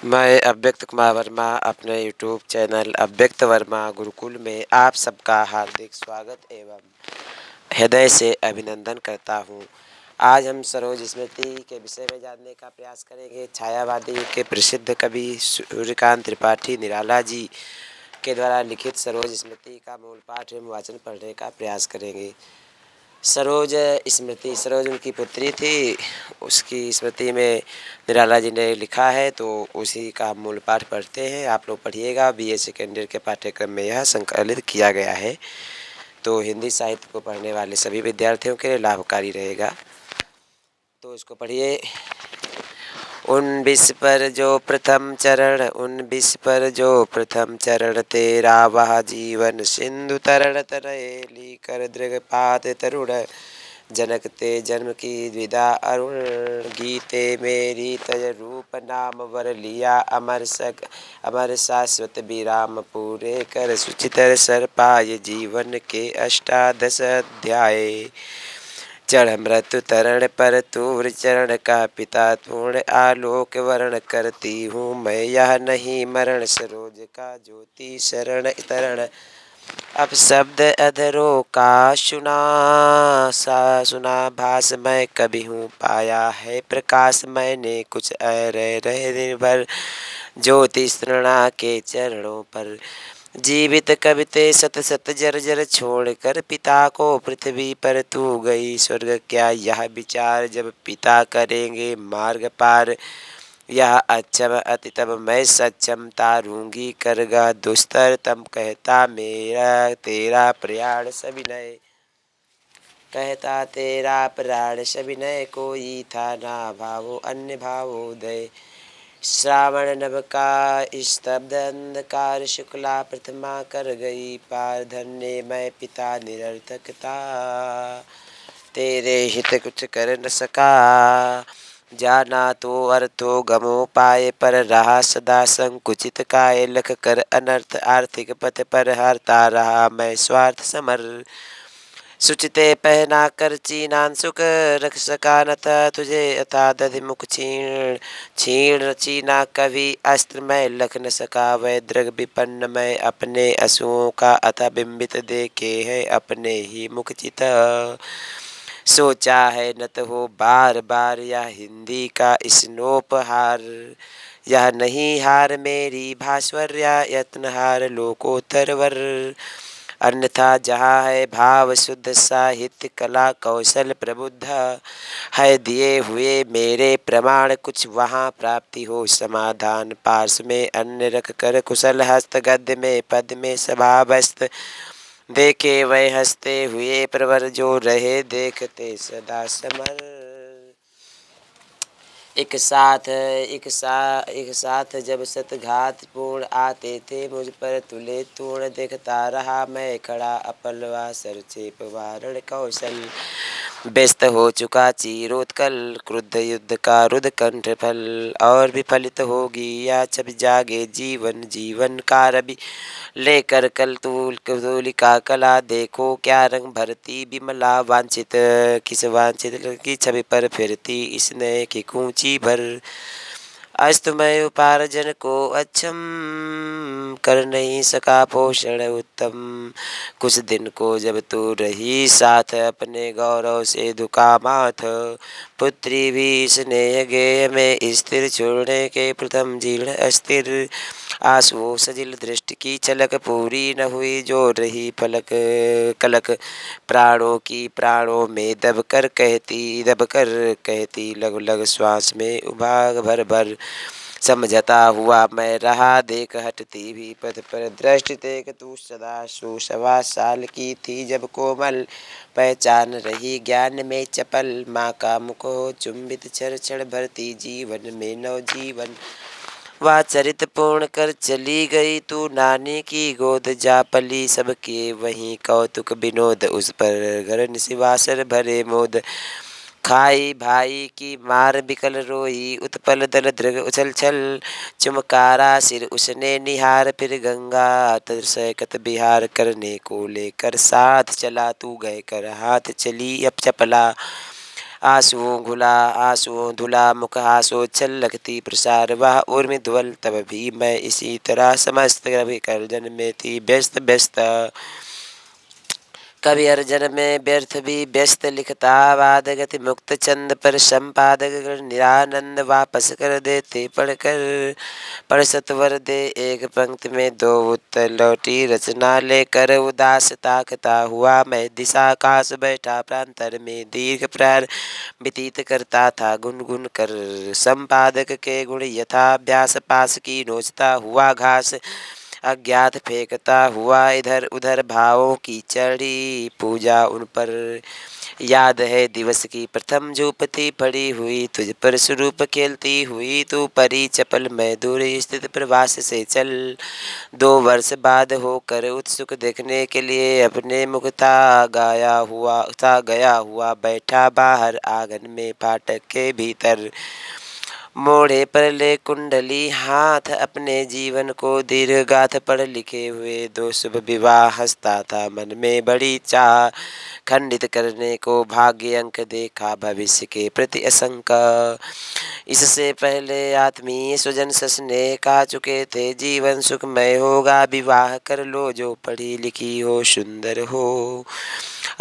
मैं अव्यक्त कुमार वर्मा अपने यूट्यूब चैनल अव्यक्त वर्मा गुरुकुल में आप सबका हार्दिक स्वागत एवं हृदय से अभिनंदन करता हूँ। आज हम सरोज स्मृति के विषय में जानने का प्रयास करेंगे। छायावादी के प्रसिद्ध कवि सूर्यकांत त्रिपाठी निराला जी के द्वारा लिखित सरोज स्मृति का मूल पाठ एवं वाचन पढ़ने का प्रयास करेंगे। सरोज स्मृति, सरोज उनकी पुत्री थी, उसकी स्मृति में निराला जी ने लिखा है, तो उसी का मूल पाठ पढ़ते हैं। आप लोग पढ़िएगा। बीए सेकेंड ईयर के पाठ्यक्रम में यह संकलित किया गया है, तो हिंदी साहित्य को पढ़ने वाले सभी विद्यार्थियों के लिए लाभकारी रहेगा। तो इसको पढ़िए। उन विष पर जो प्रथम चरण, उन विष पर जो प्रथम चरण तेरा, वह जीवन सिंधु तरण तरेली कर दृगपात तरुण, जनक ते जन्म की द्विधा अरुण, गीते मेरी तज रूप नाम वर लिया, अमर शाश्वत विराम पूरे कर, सुचितर सर पाय जीवन के अष्टादश अध्याय, चढ़ मृत्यु तरण पर तूर चरण का पिता, पूर्ण आलोक वर्ण करती हूँ मैं, यह नहीं मरण सरोज का ज्योति शरण तरण, अब शब्द अधरों का सुना भास, मैं कभी हूँ पाया है प्रकाश, मैंने कुछ रह निर्भर ज्योति तृणा के चरणों पर, जीवित कविते सत सत जर जर छोड़ कर, पिता को पृथ्वी पर तू गई स्वर्ग क्या यह विचार, जब पिता करेंगे मार्ग पार, यह अक्षम अति तब मैं सक्षम, तारूंगी करगा दुस्तर तम, कहता मेरा तेरा प्रयाण सविनय, कहता तेरा प्राण सविनय, कोई था ना भावो अन्य भावोदय, श्रावण नभ का स्तब्ध अंधकार, शुक्ला प्रथमा कर गई पार, धन्य मैं पिता निरर्थकता, तेरे हित कुछ कर न सका, जाना तो अर्थो गमो पाए, पर रहा सदा संकुचित काय, लख कर अनर्थ आर्थिक पथ पर, हारता रहा मैं स्वार्थ समर, सुचिते पहना कर चीनान सुख, रख सका न था तुझे अथा दधि मुख छीण, छीण चीना कभी अस्त्र मैं लख न सका, वह दृग विपन्न मैं अपने असुओं का, अथा बिंबित देखे है अपने ही मुख चित, सोचा है नत हो बार बार यह हिंदी का स्नोपहार, यह नहीं हार मेरी भास्वर्या यत्न हार लोकोत्तर वर, अन्यथा जहाँ है भाव शुद्ध साहित्य कला कौशल प्रबुद्ध, है दिए हुए मेरे प्रमाण कुछ वहाँ प्राप्ति हो समाधान, पार्श्व में अन्य रख कर कुशल हस्त, गद्य में पद में स्वभावस्थ, देखे वह हंसते हुए प्रवर, जो रहे देखते सदा समर, एक साथ जब सतघात पूर्ण आते थे मुझ पर तुले तूर्ण, देखता रहा मैं खड़ा अपलवा सरचेप वारण कौशल, व्यस्त हो चुका चीरोत्कल, क्रुद्ध युद्ध का रुद्ध कंठ फल, और विफलित होगी या जब जागे जीवन, जीवन का रवि लेकर कल तूलिका कला, देखो क्या रंग भरती विमला, वांछित किस वांछित की छवि पर फिरती इसने की कूची भर, अस्तमय उपार्जन को अक्षम कर नहीं सका पोषण उत्तम, कुछ दिन को जब तू रही साथ, अपने गौरव से दुका माथ, पुत्री भी स्नेह गेय में स्थिर, छोड़ने के प्रथम जीर्ण अस्थिर, आंसुओं सजिल दृष्टि की छलक पूरी न हुई, जो रही फलक कलक, प्राणों में दब कर कहती लग लग श्वास में उभाग भर भर, समझता हुआ मैं रहा देख हटती भी पथ पर, दृष्टि तेक तू सदा 100 साल की थी जब कोमल, पहचान रही ज्ञान में चपल, माँ का मुख हो चुंबित क्षण क्षण भरती जीवन में नवजीवन, वह चरित पूर्ण कर चली गई तू नानी की गोद, जा पली सबके वहीं कौतुक विनोद, उस पर घर निवासर भरे मोद, खाई भाई की मार बिकल रोई, उत्पल दल दृग उछल छल, चुमकारा सिर उसने निहार, फिर गंगा तरसकत बिहार करने को लेकर साथ चला, तू गए कर हाथ चली अब चपला, आंसुओं धुला मुख हासोच्छल लगती प्रसार वह उर्मि ध्वल तब भी मैं इसी तरह समस्त रवि कर जन में थी व्यस्त व्यस्त कवि अर्जन में व्यर्थ भी व्यस्त लिखता वाद गति मुक्त चंद पर संपादक निरानंद वापस कर देते पढ़कर पर सत्वर दे एक पंक्ति में दो उत्तर लौटी रचना लेकर उदास ताकता हुआ मैं दिशा काश बैठा प्रांतर में दीर्घ प्रार व्यतीत करता था गुनगुन कर संपादक के गुण यथाभ्यास पास की नोचता हुआ घास अज्ञात फेंकता हुआ इधर उधर भावों की चढ़ी पूजा उन पर याद है दिवस की प्रथम झूपती पड़ी हुई तुझ पर स्वरूप खेलती हुई तू परी चपल मैं दूर स्थित प्रवास से चल 2 वर्ष बाद होकर उत्सुक देखने के लिए अपने मुख था गया हुआ बैठा बाहर आंगन में फाटक के भीतर मोड़े पर ले कुंडली हाथ अपने जीवन को दीर्घगाथ पढ़ लिखे हुए 2 शुभ विवाह हंसता था मन में बड़ी चाह खंडित करने को भाग्य अंक देखा भविष्य के प्रति आशंका इससे पहले आत्मीय स्वजन स्नेह कहा चुके थे जीवन सुखमय होगा विवाह कर लो जो पढ़ी लिखी हो सुंदर हो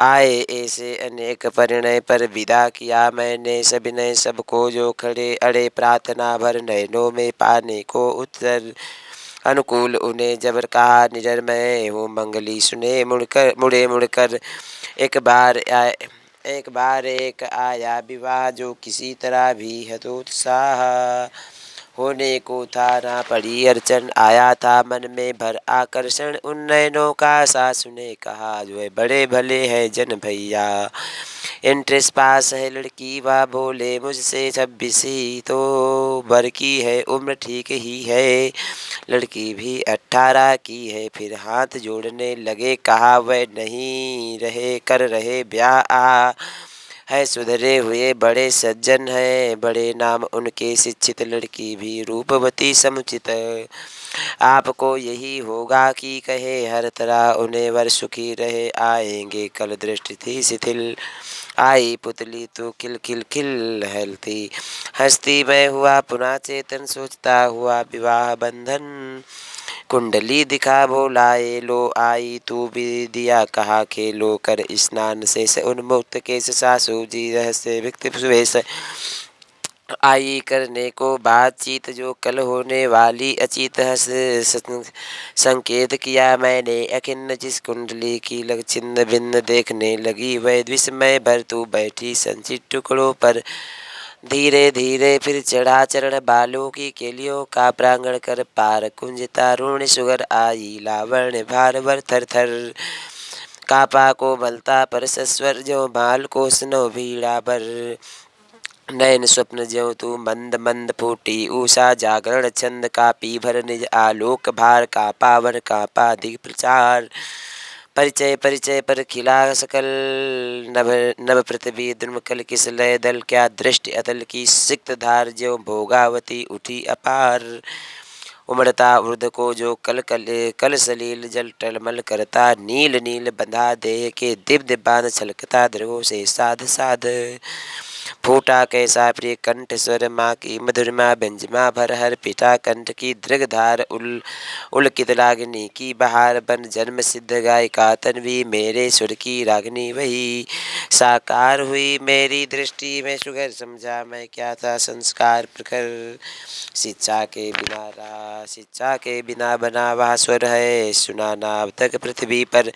आए ऐसे अनेक परिणय पर विदा किया मैंने सविनय सबको जो खड़े अड़े प्रार्थना भर नयनों में पाने को उत्तर अनुकूल उन्हें जबर कहा निरमय हो मंगली सुने मुड़कर एक बार एक आया विवाह जो किसी तरह भी हतोत्साह होने को था ना पड़ी अड़चन आया था मन में भर आकर्षण उन नयनों का सासु ने कहा जो है बड़े भले है जन भैया इंट्रेस पास है लड़की वह बोले मुझसे 26 ही तो बर की है उम्र ठीक ही है लड़की भी 18 की है फिर हाथ जोड़ने लगे कहा वह नहीं रहे कर रहे ब्याह है सुधरे हुए बड़े सज्जन है बड़े नाम उनके शिक्षित लड़की भी रूपवती समुचित आपको यही होगा कि कहे हर तरह उन्हें वर सुखी रहे आएंगे कल दृष्टि थी शिथिल आई पुतली तो किल किल किल हलती हंसती मैं हुआ पुनः चेतन सोचता हुआ विवाह बंधन कुंडली दिखा बोलाए लो आई तू भी दिया कहा खेलो कर स्नान से उन्मुक्त केश सासू जी रहस्य व्यक्ति सुवेश आई करने को बातचीत जो कल होने वाली अचित हस संकेत किया मैंने अखिन्न जिस कुंडली की लग छिन्न भिन्न देखने लगी वह विस्मय भर तू बैठी संचित टुकड़ों पर धीरे धीरे फिर चढ़ा चरण बालों की केलियों का प्रांगण कर पार कुंज तारुण्य सुगर आई लावण्य भार भर थर थर कापा को मलता पर सस्वर जो बाल को स्नो भीड़ा भर नयन स्वप्न ज्यों तू मंद मंद फूटी उषा जागरण छंद का पी भर निज आलोक भार का पावन का पाधिक प्रचार परिचय परिचय पर खिला सकल नभ नभ पृथ्वी द्रुमकल किस लय दल क्या दृष्टि अतल की सिक्त धार ज्यों भोगावती उठी अपार उमड़ता उर्द को जो कल सलील जल टलमल करता नील नील बंधा देह के दिव्य बांध छलकता दृगों से साध साध फूटा कैसा प्रिय कंठ स्वर माँ की मधुरमा व्यंजमा भर हर पिता कंठ की दृगधार उल्कित रागिनी की बहार बन जन्म सिद्ध गायिका तन्वी मेरे सुर की रागिनी वही साकार हुई मेरी दृष्टि में सुगर समझा मैं क्या था संस्कार प्रखर शिक्षा के बिना बना वह स्वर है सुनाना अब तक पृथ्वी पर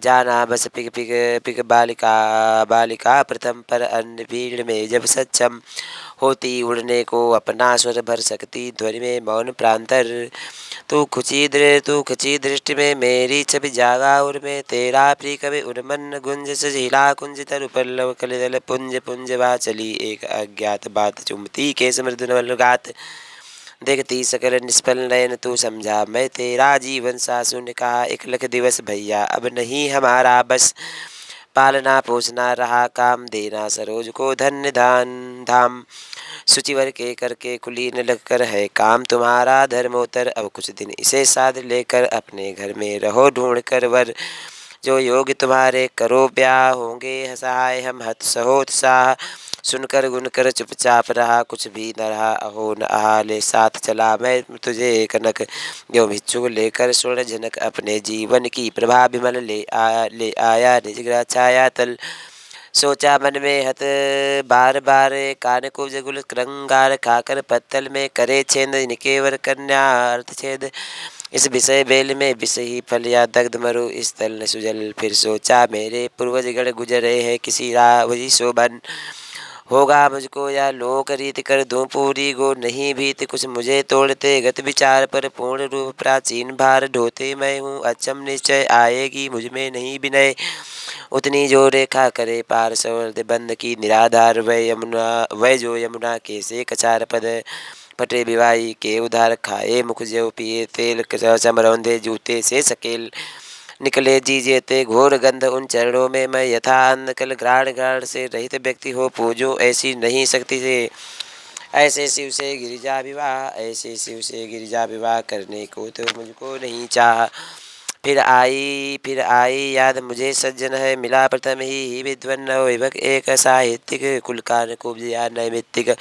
जाना बस पिग पिग पिग बालिका प्रथम पर अन्य भीड़ में जब सक्षम होती उड़ने को अपना स्वर भर सकती ध्वनि में मौन प्रांतर तू खची दृष्टि में मेरी छवि जागा उर में तेरा प्रिय कवि उन्मन गुंज सजिला कुंज तरु पल्लव कलिदल पुंज पुंज वा चली एक अज्ञात बात चुमती के समृद्ध नवल गात देखती सकल निष्फल नयन तू समझा मैं तेरा जीवन सासू ने कहा 1 लाख दिवस भैया अब नहीं हमारा बस पालना पोसना रहा काम देना सरोज को धन्य धाम सुचिवर के करके कुलीन लगकर है काम तुम्हारा धर्मोत्तर अब कुछ दिन इसे साध लेकर अपने घर में रहो ढूंढ कर वर जो योग्य तुम्हारे करो ब्याह, होंगे सहाय हम हत सहोत्साह। सुनकर गुनकर चुपचाप रहा, कुछ भी न रहा अहो न आहा। ले साथ चला मैं तुझे कनक, जो भिक्षुक लेकर स्वर्ण जनक। अपने जीवन की प्रभा विमल ले आया निज ग्रह छाया तल। सोचा मन में हत बार बार, कान को जगुल क्रंगार। खाकर पत्तल में करे छेद, निकेवर कन्या अर्थ छेद। इस विषय बेल में विष ही फल, या दग्ध मरु इस तल न सुजल। फिर सोचा मेरे पूर्वज गण गुजरे हैं, किसी रावजी शोभन होगा मुझको या लोक रीति कर दूं पूरी गो। नहीं भीत कुछ मुझे तोड़ते, गत विचार पर पूर्ण रूप प्राचीन भार ढोते। मैं हूँ अचम निश्चय, आएगी मुझ में नहीं विनय। उतनी जो रेखा करे पार, सवर्द बंद की निराधार। वह जो यमुना के से कचार पद, फटे विवाही के उधार। खाए मुख ज्यो पिए तेल, चमरौंधे जूते से सकेल। निकले जीजे ते घोर गंध, उन चरणों में मैं यथा अन्न कल। घ्राण घ्राण से रहित व्यक्ति हो, पूजो ऐसी नहीं शक्ति से। ऐसे शिव से गिरिजा विवाह, ऐसे शिव से गिरिजा विवाह करने को तो मुझको नहीं चाह। फिर आई याद मुझे सज्जन है, मिला प्रथम ही विद्वन विभक एक। साहित्यिक कुल कान को नैमित्तिक,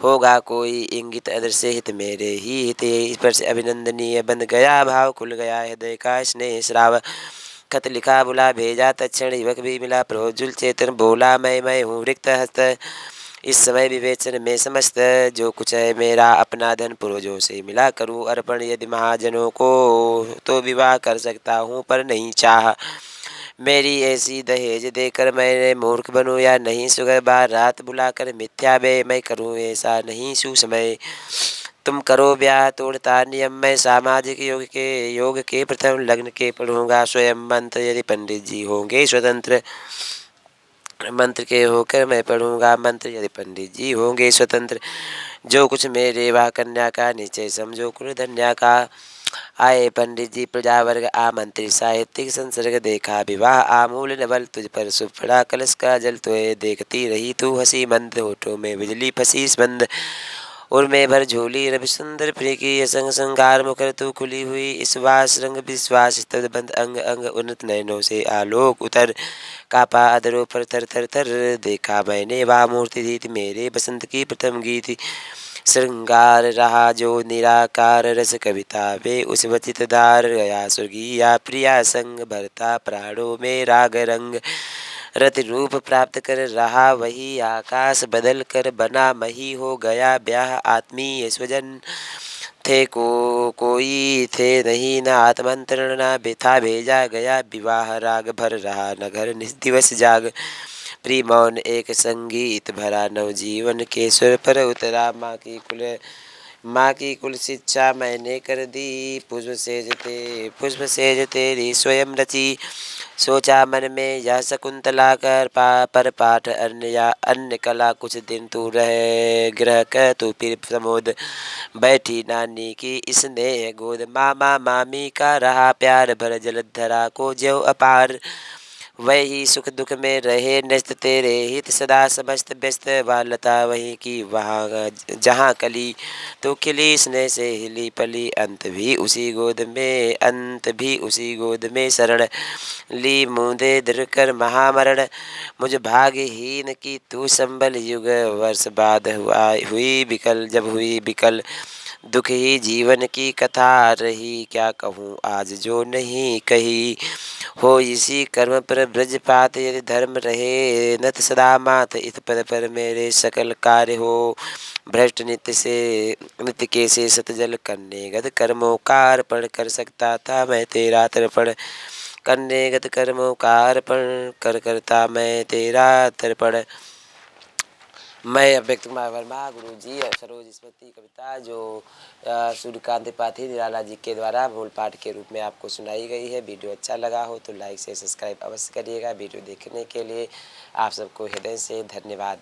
होगा कोई इंगित अदृश्य हित मेरे ही हित। इस पर से अभिनंदनीय बंध गया भाव, खुल गया हृदय का स्नेह श्राव। खत लिखा बुला भेजा तत्क्षण, युवक भी मिला प्रोज्वल चेतन। बोला मैं हूँ रिक्त हस्त, इस समय विवेचन में समस्त। जो कुछ है मेरा अपना धन, पूर्वजों से मिला करूँ अर्पण। यदि महाजनों को तो विवाह कर सकता हूँ, पर नहीं चाह। मेरी ऐसी दहेज देकर मैंने मूर्ख बनूं या नहीं। सुबह बार रात बुलाकर मिथ्या बे, मैं करूँ ऐसा नहीं सुसमय। तुम करो ब्याह तोड़ता नियम, मैं सामाजिक योग के प्रथम लग्न के पढ़ूंगा स्वयं मंत्र। यदि पंडित जी होंगे स्वतंत्र, मंत्र के होकर मैं पढ़ूंगा मंत्र। यदि पंडित जी होंगे स्वतंत्र, जो कुछ मेरे वह कन्या का निश्चय समझो कुल धन्या का। आए पंडित जी प्रजावर्ग आमंत्रित, साहित्यिक संसर्ग देखा विवाह आमूल नवल। तुझ पर सुफड़ा कलश का जल, तो देखती रही तू हंसी मंद। होठों में बिजली फंसी स्पंद, उर्मे भर झोली रवि सुंदर। प्रिय की असंग संगार मुखर तू खुली हुई, इस रंग विश्वास स्तब्ध बंद अंग अंग। उन्नत नयनों से आलोक उतर, कापा अधरों पर थर थर थर। देखा मैंने वह मूर्ति दीत, मेरे बसंत की प्रथम गीत। श्रृंगार रहा जो निराकार, रस कविता वे उस वचित दार। गया स्वर्गीय प्रिया संग, भरता प्राणों में राग रंग। रति रूप प्राप्त कर रहा वही, आकाश बदल कर बना मही। हो गया ब्याह आत्मीय स्वजन, थे कोई थे नहीं न आत्मंत्रण। न बेथा भेजा गया विवाह राग, भर रहा न घर निस दिवस जाग। प्रिय मौन एक संगीत भरा, नवजीवन के स्वर पर उतरा। माँ की कुल शिक्षा मैंने कर दी, पुष्प सेज तेरी स्वयं रची। सोचा मन में यह शकुंतला कर पर पाठ अन्य या अन्य कला। कुछ दिन तू रहे ग्रह कर तू फिर प्रमोद, बैठी नानी की स्नेह गोद। मामा मामी का रहा प्यार, भर जलधरा को ज्यों अपार। वही सुख दुख में रहे नस्त, तेरे हित सदा समस्त व्यस्त। बालता वहीं की वहाँ जहाँ कली, तो खिली स्नेह से हिली पली। अंत भी उसी गोद में शरण ली, मुँदे धर कर महामरण। मुझ भाग्यहीन की तू संबल, युग वर्ष बाद हुई बिकल। जब हुई बिकल दुख ही जीवन की कथा रही, क्या कहूँ आज जो नहीं कही। हो इसी कर्म पर ब्रजपात, यदि धर्म रहे नत सदा मात। इत पद पर मेरे सकल कार्य हो भ्रष्ट, नित्य के से सतजल करने गत कर्मों का अर्पण। कर सकता था मैं तेरा तर्पण, करने गत कर्मों का अर्पण। करता मैं तेरा तर्पण। मैं अव्यक्त कुमार वर्मा, गुरु जी सरोज स्मृति कविता जो सूर्यकांत त्रिपाठी निराला जी के द्वारा मूल पाठ के रूप में आपको सुनाई गई है। वीडियो अच्छा लगा हो तो लाइक से सब्सक्राइब अवश्य करिएगा। वीडियो देखने के लिए आप सबको हृदय से धन्यवाद।